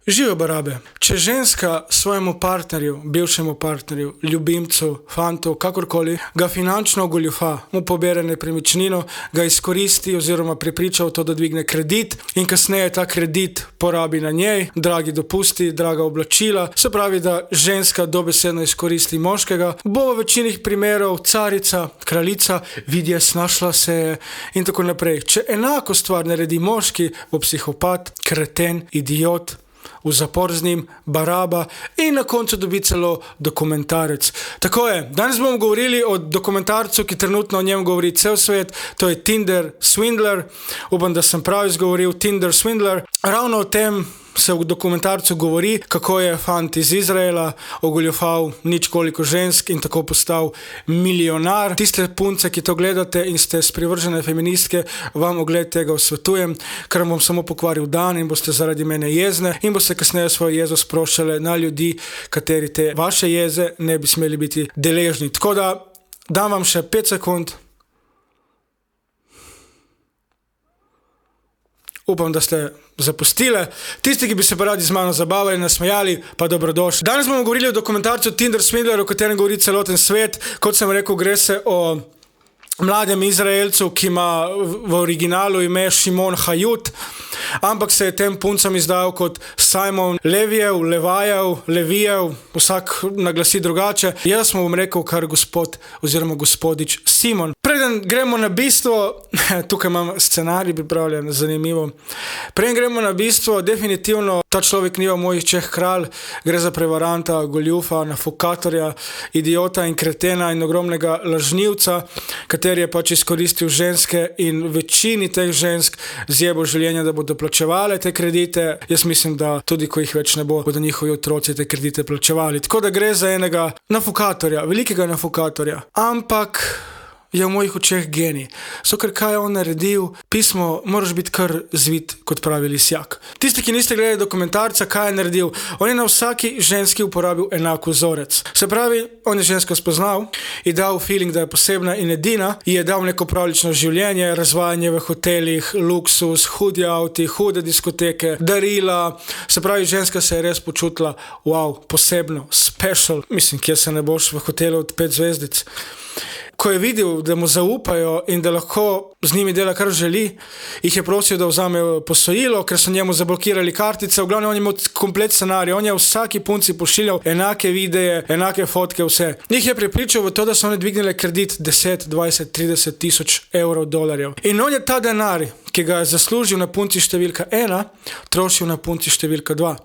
Živijo barabe. Če ženska svojemu partnerju, bivšemu partnerju, ljubimcu, fantu, kakorkoli, ga finančno goljufa, mu pobere nepremičnino, ga izkoristi oziroma prepriča v to, da dvigne kredit in kasneje ta kredit porabi na njej, dragi dopusti, draga oblačila, se pravi, da ženska dobesedno izkoristi moškega, bo v večini primerov carica, kraljica, vidje, snašla se je in tako naprej. Če enako stvar naredi moški, bo psihopat, kreten, idiot, v zapor z njim, baraba in na koncu dobi celo dokumentarec. Tako je, danes bomo govorili o dokumentarcu, ki trenutno o njem govori cel svet, to je Tinder Swindler. Upam, da sem prav izgovoril, Tinder Swindler. Ravno o tem se v dokumentarcu govori, kako je fant iz Izraela ogoljufal ničkoliko žensk in tako postal milijonar. Tiste punce, ki to gledate in ste sprivržene feministke, vam ogled tega osvetujem, ker bom samo pokvaril dan in boste zaradi mene jezne in boste kasneje svojo jezo sproščale na ljudi, kateri te vaše jeze ne bi smeli biti deležni. Tako da dam vam še 5 sekund. Upam, da ste zapustile. Tisti, ki bi se pa radi z mano zabavali, nasmejali, pa dobrodošli. Danes bomo govorili o dokumentarcu Tinder Swindler, o katerem govori celoten svet. Kot sem rekel, gre se o mladem Izraelcu, ki ima v originalu ime Šimon Hajut, ampak se je tem puncam izdal kot Simon Levijev, Levijev, vsak naglasi drugače. Jaz mu bom rekel kar gospod oziroma gospodič Simon. Preden gremo na bistvo, tukaj imam scenarij pripravljen, zanimivo. Preden gremo na bistvo, definitivno ta človek ni v mojih čeh kralj, gre za prevaranta, goljufa, nafukatorja, idiota in kretena in ogromnega lažnivca, kateri je pač izkoristil ženske in večini teh žensk zjebo življenja, da bodo plačevale te kredite. Jaz mislim, da tudi ko jih več ne bo, bodo njihovi otroci te kredite plačevali. Tako da gre za enega nafukatorja, velikega nafukatorja. Ampak je v mojih očeh genij. Ker kaj je on naredil, pismo moraš biti kar zvit, kot pravi lisjak. Tisti, ki niste gledali dokumentarca, kaj je naredil, on je na vsaki ženski uporabil enak vzorec. Se pravi, on je žensko spoznal in dal feeling, da je posebna in edina, in je dal neko pravlično življenje, razvajanje v hotelih, luksus, hudi avti, hude diskoteke, darila. Se pravi, ženska se je res počutila, wow, posebno, special. Mislim, kje se ne boš v hotelu od 5 zvezdic. Ko je videl, da mu zaupajo in da lahko z njimi dela kar želi, jih je prosil, da vzamejo posojilo, ker so njemu zablokirali kartice. V glavnem, on je imel komplet scenarij, on je vsaki punci pošiljal enake videe, enake fotke, vse. Njih je prepričal v to, da so oni dvignile kredit 10, 20, 30 tisoč evrov, dolarjev. In on je ta denar, ki ga je zaslužil na punci številka 1, trošil na punci številka 2.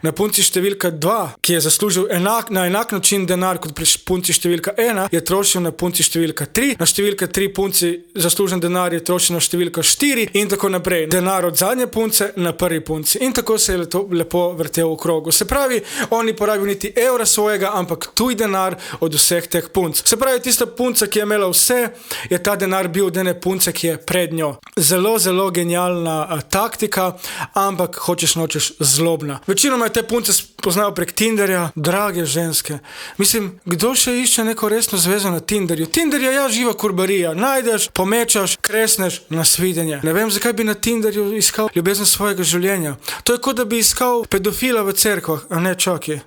Na punci številka 2, ki je zaslužil na enak način denar kot pri punci številka 1, je trošil na punci številka 3, na številka 3 punci zaslužen denar je trošil na številka 4 in tako naprej. Denar od zadnje punce na prvi punci. In tako se je lepo vrtel v krogu. Se pravi, on ni porabil niti evra svojega, ampak tuj denar od vseh teh punc. Se pravi, tista punca, ki je imela vse, je ta denar bil od ene punce, ki je pred njo. Zelo, zelo genialna taktika, ampak hočeš nočeš zlobna. Večinoma je te punce spoznajo prek Tinderja, drage ženske. Mislim, kdo še išče neko resno zvezo na Tinderju? Tinder je živa kurbarija. Najdeš, pomečaš, kresneš, nasvidenje. Ne vem, zakaj bi na Tinderju iskal ljubezen svojega življenja. To je kot da bi iskal pedofila v cerkvah, a ne čakaj.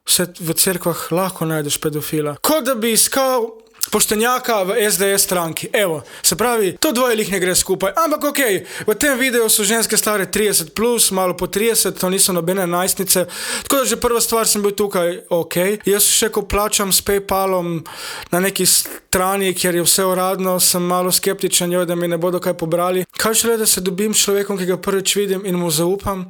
Vse v cerkvah lahko najdeš pedofila. Kot da bi iskal poštenjaka v SDS stranki. Evo, se pravi, to dvoje lih ne gre skupaj. Ampak okej, v tem videu so ženske stare 30+, malo po 30, to niso nobene najstnice. Tako da že prva stvar sem bil tukaj, okej. Jaz še ko plačam s PayPalom na neki strani, kjer je vse uradno, sem malo skeptičen, da mi ne bodo kaj pobrali. Kaj šele, da se dobim s človekom, ki ga prvič vidim in mu zaupam?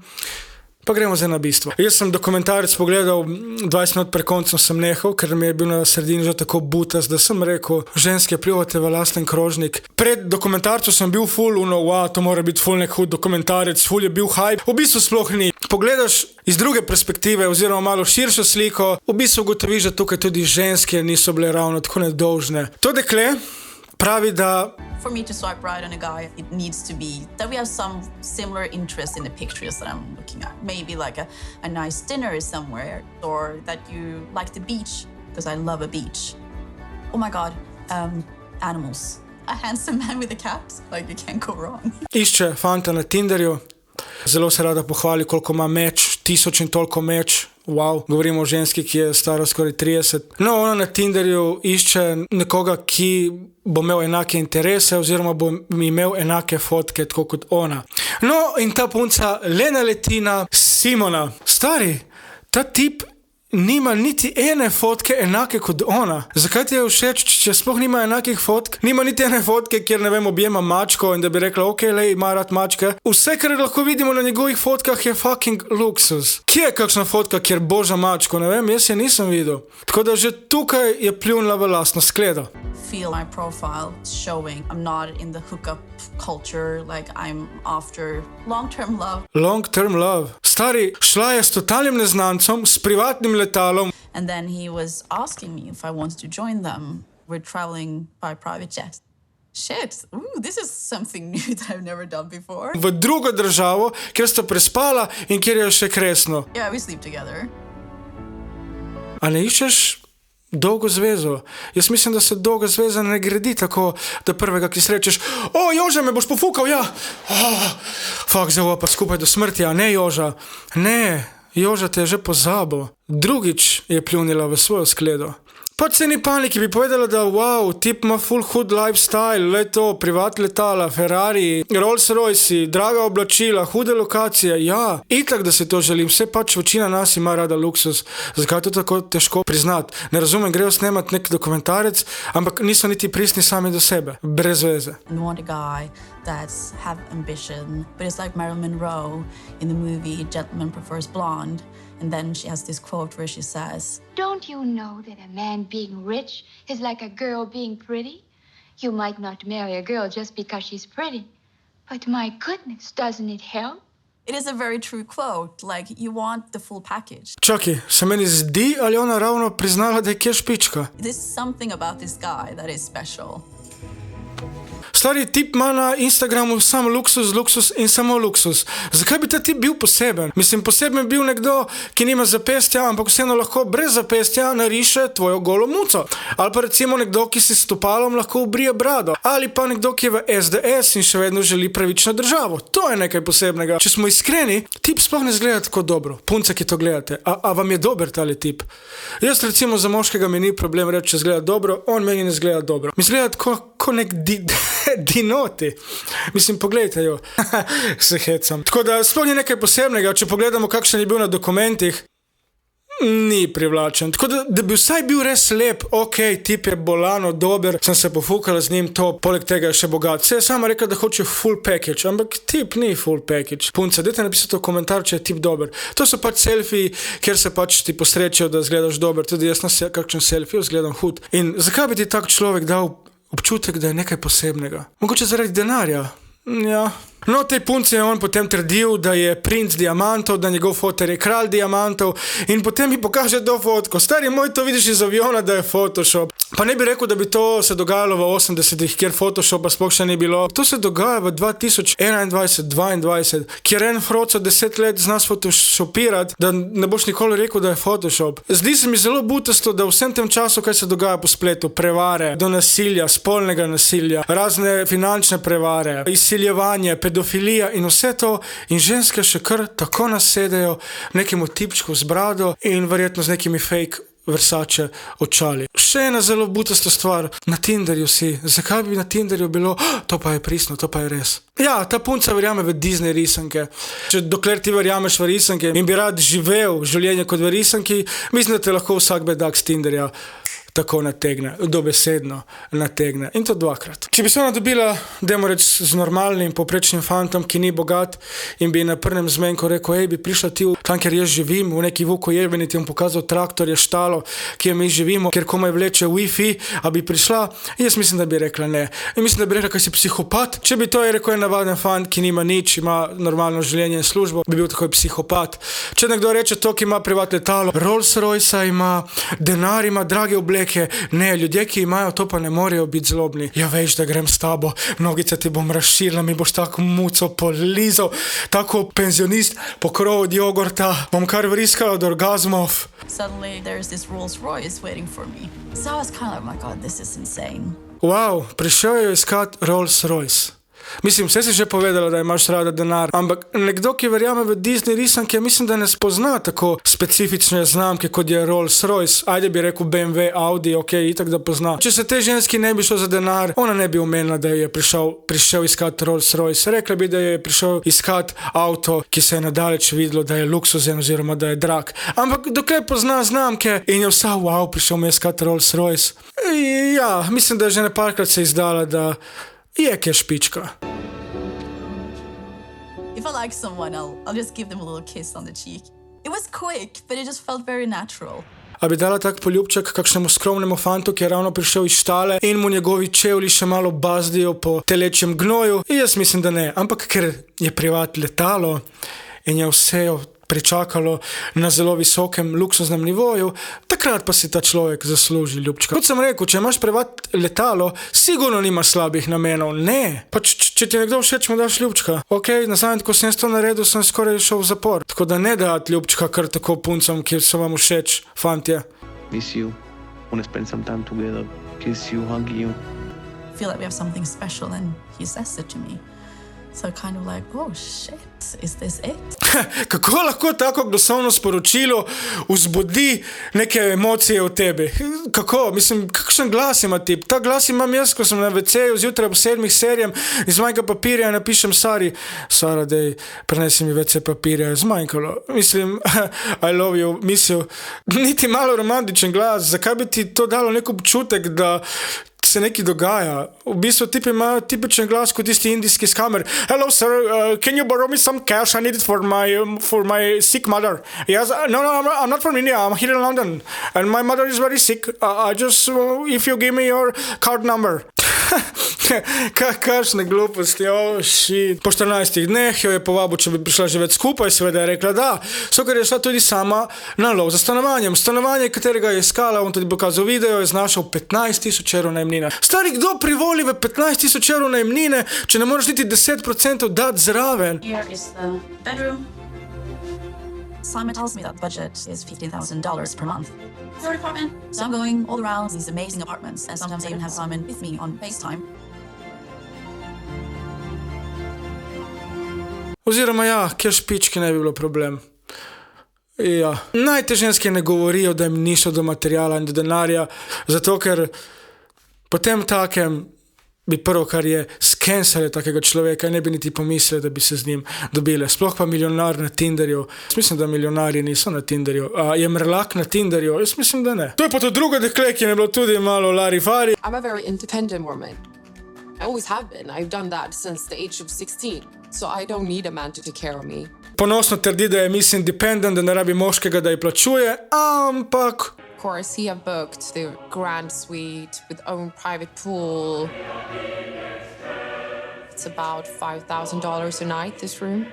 Pa gremo zdaj na bistvo. Jaz sem dokumentarec pogledal, 20 minut pred koncem sem nehal, ker mi je bil na sredini že tako butas, da sem rekel, ženske, pljuvate v lasten krožnik. Pred dokumentarcem sem bil full, to mora biti full nek hud dokumentarec, full je bil hype. V bistvu sploh ni. Pogledaš iz druge perspektive oziroma malo širšo sliko, v bistvu ugotoviš, da tukaj tudi ženske niso bile ravno tako nedolžne. To dekle pravi, da for me to swipe right on a guy, it needs to be that we have some similar interest in the pictures that I'm looking at. Maybe like a nice dinner somewhere, or that you like the beach, because I love a beach. Oh my God, animals. A handsome man with a cat, like you can't go wrong. Išče fanta na Tinderju, zelo se rada pohvali, koliko ima meč, 1000 in toliko meč. Wow, govorimo o ženski, ki je stara skoraj 30. No, ona na Tinderju išče nekoga, ki bo imel enake interese oziroma bo imel enake fotke, tako kot ona. No, in ta punca le naleti na Simona. Stari, ta tip nima niti ene fotke enake kot ona. Zakaj ti je všeč, če sploh nima enakih fotk? Nima niti ene fotke, kjer, ne vem, objema mačko in da bi rekla, ok, lej, ima rad mačke. Vse, kar lahko vidimo na njegovih fotkah, je fucking luksus. Kje je kakšna fotka, kjer boža mačko? Ne vem, jaz je nisem videl. Tako da že tukaj je pljunila v lastno skledo. Feel my profile showing I'm not in the hookup culture, like I'm after long-term love. Long-term love. Stari, šla je s totalnim neznancem, s privatnim letalom. And then he was asking me if I wanted to join them. We're traveling by private jet. Shit, this is something new that I've never done before. V drugo državo, kjer sta prespala in kjer je še kresno. Yeah, we sleep together. A ne iščeš dolgo zvezo? Jaz mislim, da se dolga zveza ne gradi tako, da prvega, ki srečeš, o, Joža, me boš pofukal, ja. Fak, zdaj pa skupaj do smrti, a ne, Joža. Ne, Joža te je že pozabil. Drugič je pljunila v svojo skledo. Po ceni paniki bi povedala, da wow, tip ima full hood lifestyle, leto, privat letala, Ferrari, Rolls Royce, draga oblačila, hude lokacije, ja. Itak, da si to želim, vse pač večina nas ima rada luksus. Zakaj je to tako težko priznati? Ne razumem, grejo snemati nek dokumentarec, ampak niso niti pristni sami do sebe, brez veze. I want a guy that's have ambition, but it's like Marilyn Monroe in the movie Gentleman Prefers Blonde. And then she has this quote where she says, "Don't you know that a man being rich is like a girl being pretty? You might not marry a girl just because she's pretty, but my goodness, doesn't it help?" It is a very true quote, like you want the full package. Čakaj, se meni zdi, ali ona ravno priznala, da je kje špička? There's something about this guy that is special. Stari tip ima na Instagramu samo luksus in samo luksus. Zakaj bi ta tip bil poseben? Mislim, poseben bil nekdo, ki nima zapestja, ampak vseeno lahko brez zapestja nariše tvojo golo muco. Ali pa recimo nekdo, ki si s stopalom lahko obrije brado. Ali pa nekdo, ki je v SDS in še vedno želi pravično državo. To je nekaj posebnega. Če smo iskreni, tip sploh ne zgleda tako dobro. Punce, ki to gledate. A vam je dober tali tip? Jaz recimo za moškega mi ni problem reči, če zgleda dobro, on meni ne zgleda dobro. Mi zgleda tako nek dinoti. Mislim, pogledajte jo. Se hecam. Tako da sploh ni nekaj posebnega, če pogledamo, kakšen je bil na dokumentih, ni privlačen. Tako da bi vsaj bil res lep, ok, tip je bolano, dober, sem se pofukala z njim, to, poleg tega je še bogat. Se je sama rekla, da hoče full package, ampak tip ni full package. Punce, dajte napisati v komentar, če je tip dober. To so pač selfiji, kjer se pač ti posrečijo, da zgledaš dober. Tudi jaz na kakšen selfiju zgledam hud. In zakaj bi ti tak človek dal občutek, da je nekaj posebnega? Mogoče zaradi denarja. Ja. No, tej punci je on potem trdil, da je princ diamantov, da njegov foter je kralj diamantov in potem mi pokaže to fotko. Stari moj, to vidiš iz aviona, da je Photoshop. Pa ne bi rekel, da bi to se dogajalo v 80-ih, kjer Photoshopa sploh še ni bilo. To se dogaja v 2021-2022, kjer en froco 10 let zna photoshopirati, da ne boš nikoli rekel, da je Photoshop. Zdi se mi zelo butasto, da vsem tem času, kaj se dogaja po spletu, prevare, do nasilja, spolnega nasilja, razne finančne prevare, izsiljevanje, pedofilija in vse to, in ženske še kar tako nasedejo nekemu tipčku z brado in verjetno z nekimi fake Versace očali. Še ena zelo butasta stvar, na Tinderju si. Zakaj bi na Tinderju bilo, to pa je pristno, to pa je res. Ja, ta punca verjame v Disney risanke. Če dokler ti verjameš v risanke in bi rad živel življenje kot v risanki, mislim, da te lahko vsak bedak z Tinderja tako nategne, dobesedno nategne. In to 2krat. Če bi se ona dobila, dajmo reči, z normalnim, poprečnim fantom, ki ni bogat in bi na prvem zmenku rekel, bi prišla ti tam, kjer jaz živim, v neki Vukojevi, ti bom pokazal traktorje, štalo, kjer mi živimo, kjer komaj vleče Wi-Fi, a bi prišla, jaz mislim, da bi rekla ne. In mislim, da bi rekla, kaj si psihopat. Če bi to je rekel en navaden fant, ki nima nič, ima normalno življenje in službo, bi bil takoj psihopat. Če nekdo reče to, ki ima privat letalo, Rolls Royce ima, denar ima, drage obleke, ne, ljudje, ki imajo to, pa ne morejo biti zlobni. Ja, veš, da grem s tabo, nogice ti bom razširila, mi boš tako muco polizal, tako penzionist pokrov od jogurta, bom kar vriskala od orgazmov. Suddenly there's this Rolls Royce waiting for me. So I was kind of like, oh my God, this is insane. Wow, prišel je iskat Rolls Royce. Mislim, vse si že povedala, da imaš rada denar, ampak nekdo, ki verjame v Disney risanke, mislim, da ne spozna tako specifične znamke, kot je Rolls-Royce. Ajde bi rekel BMW, Audi, ok, itak da pozna. Če se te ženski ne bi šlo za denar, ona ne bi omenila, da je prišel iskat Rolls-Royce. Rekla bi, da je prišel iskat avto, ki se je nadaleč videlo, da je luksuzen oziroma da je drag. Ampak dokler pozna znamke in je vsa, wow, prišel mi iskat Rolls-Royce. Ja, mislim, da je že neparkrat se izdala, da je kje špička. If I like someone, I'll just give them a little kiss on the cheek. It was quick, but it just felt very natural. A bi dala tak poljubček kakšnemu skromnemu fantu, ki je ravno prišel iz štale in mu njegovi čevlji še malo bazdijo po telečjem gnoju? Jaz mislim, da ne, ampak ker je privat letalo in je vse pričakalo na zelo visokem luksuznem nivoju, takrat pa si ta človek zasluži ljubčka. Kot sem rekel, če imaš privat letalo, sigurno nimaš slabih namenov. Ne. Pa če ti nekdo všeč, mu daš ljubčka. Ok, nazadnje, ko sem to naredil, sem skoraj šel v zapor. Tako da ne dati ljubčka kar tako puncam, ki so vam všeč, fantje. Miss you. Wanna spend some time together. Kiss you, hug you. I feel like we have something special, and he says it to me. So kind of like, oh shit, is this it? Kako lahko tako glasovno sporočilo vzbudi neke emocije v tebi? Kako? Mislim, kakšen glas ima tip? Ta glas imam jaz, ko sem na WC-ju zjutraj ob 7 serijem iz manjka papirja in napišem Sara, dej, prenesi mi WC papirja, zmanjkalo. Mislim, I love you, mislim, niti malo romantičen glas. Zakaj bi ti to dalo nek občutek, da se nekaj dogaja? V bistvu tipi imajo tipičen glas kot tisti indijski skamer. Hello sir, can you borrow me some cash? I need it for my sick mother. Yes, no, I'm not from India. I'm here in London. And my mother is very sick. I just, if you give me your card number. Kakšne gluposti, oh shit. Po 14 dneh jo je povabil, če bi prišla živeti skupaj, seveda je rekla da. Ker je šla tudi sama na lov za stanovanjem. Stanovanje, katerega je iskala, on tudi pokazal video, je znašal 15,000 evrov najemnine. Stari, kdo privoli v 15,000 evrov najemnine, če ne moreš niti 10% dati zraven? Here is the bedroom. Simon tells me that the budget is $15,000 per month for an apartment. So I'm going all around these amazing apartments, and sometimes I even have Simon with me on FaceTime. Oziroma ja, kjer špički ne bi bilo problem. Ja. Naj te ženske ne govorijo, da jim ni šlo do materiala in do denarja, zato ker potem takem bi prvo, kar je, skensale takega človeka in ne bi niti pomislili, da bi se z njim dobile. Sploh pa milijonar na Tinderju. Jaz mislim, da milijonarji niso na Tinderju. Je mrlak na Tinderju? Jaz mislim, da ne. To je pa to drugo dekle, ki je bilo tudi malo larifari. I'm a very independent woman. I always have been. I've done that since the age of 16. So I don't need a man to take care of me. Ponosno trdi, da je Miss Independent, da ne rabi moškega, da ji plačuje, ampak... Of course, he have booked the grand suite with own private pool. It's about $5,000 a night, this room.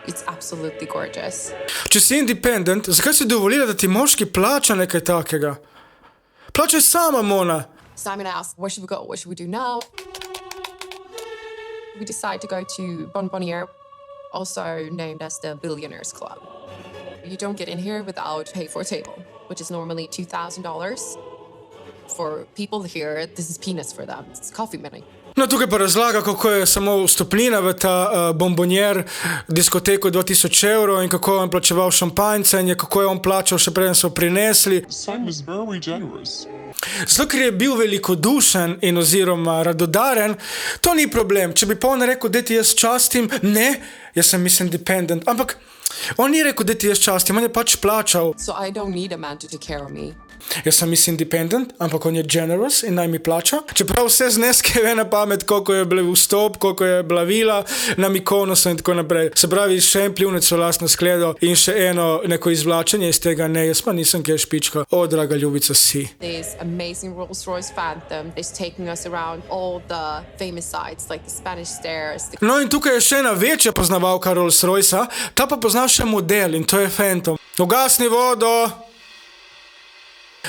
It's absolutely gorgeous. Če si independent, zakaj si dovolila, da ti moški plača nekaj takega? Plačaj sama, Mona. Simon asked, where should we go? What should we do now? We decide to go to Bonbonniere, also named as the Billionaires Club. You don't get in here without pay for a table, which is normally $2,000. For people here, this is peanuts for them. It's coffee money. No, tukaj pa razlaga, kako je samo vstopnina v ta Bonbonniere diskoteko 2,000 evrov in kako je on plačeval šampanjce in kako je on plačal, še preden so prinesli. Simon was very generous. Zato, ker je bil velikodušen in oziroma radodaren, to ni problem. Če bi pa on rekel, da ti jaz častim, ne, jaz sem Miss Independent, ampak on ni rekel, da ti jaz častim, on je pač plačal. So I don't need a man to take care of me. Jaz sem Miss Independent, ampak on je generous in naj mi plača. Čeprav vse zneske ve na pamet, koliko je bil vstop, koliko je bila vila na Mykonosu in tako naprej. Se pravi, še en pljunec v lastno skledo in še eno neko izvlačenje iz tega, ne, jaz pa nisem kaj špička. O, draga ljubica, si. This amazing Rolls-Royce Phantom is taking us around all the famous sites, like the Spanish Stairs. No in tukaj je še ena večja poznavalka Rolls-Roycea, ta pa pozna še model in to je Phantom. Ugasni vodo!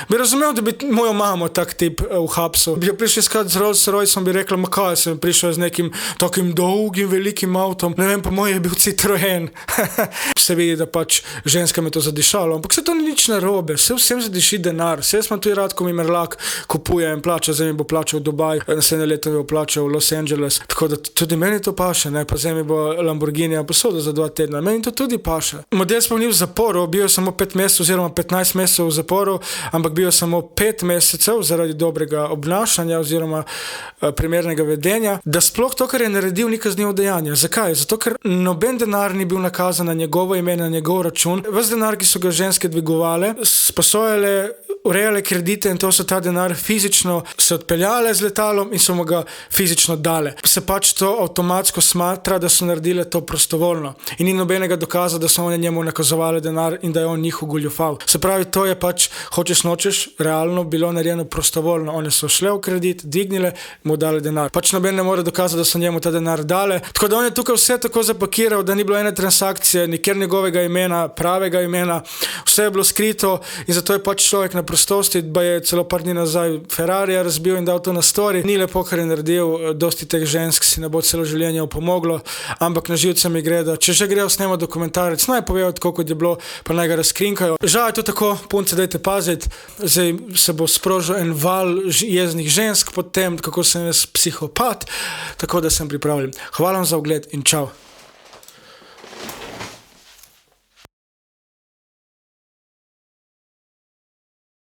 Bi razumel, da bi mojo mamo tak tip uhapsil. Bi jo prišel iskat z Rolls Royceom, bi rekla, ma kaj, sem prišel z nekim takim dolgim, velikim avtom. Ne vem, po moje je bil Citroen. Se vidi, da pač ženska me to zadišalo. Ampak se to ni nič narobe, se vsem zadiši denar. Se jaz imam tudi rad, ko mi Merlak kupuje in plača, zdaj mi bo plačal v Dubaj, naslednje leto mi bo plačal v Los Angeles. Tako da tudi meni to paše, ne, pa zdaj mi bo Lamborghini posodo za 2 tedna. Meni to tudi paše. Model smo bili v zaporu, bil samo 5 mesecev oziroma 15 mesecev v zaporu, ampak bil samo 5 mesecev zaradi dobrega obnašanja oziroma primernega vedenja, da sploh to, kar je naredil, ni kaznivo dejanje. Zakaj? Zato, ker noben denar ni bil nakazan na njegovo ime, na njegov račun. Ves denar, ki so ga ženske dvigovale, sposojale, urejale kredite in to so ta denar fizično se odpeljale z letalom in so mu ga fizično dale. Se pač to avtomatsko smatra, da so naredile to prostovoljno. In ni nobenega dokaza, da so one njemu nakazovali denar in da je on njih ogoljufal. Se pravi, to je pač, hočeš nočeš, realno bilo narejeno prostovoljno. One so šle v kredit, dvignile, mu dali denar. Pač noben ne more dokazati, da so njemu ta denar dale. Tako da on je tukaj vse tako zapakiral, da ni bilo ene transakcije, nikjer njegovega imena, pravega imena, vse je bilo skrito in zato je pač človek na prostosti, pa je celo par dni nazaj Ferrarija razbil in dal to na story. Ni lepo, kar je naredil, dosti teh žensk si ne bo celo življenje pomoglo, ampak na živce mi gre, da če že grejo snemati dokumentarec, naj povejo tako, kot je bilo, pa naj ga razkrinkajo. Žal je to tako, punce, dajte paziti, zdaj se bo sprožil en val jeznih žensk pod tem, kako sem jaz psihopat, tako da sem pripravljen. Hvala vam za ogled in čau.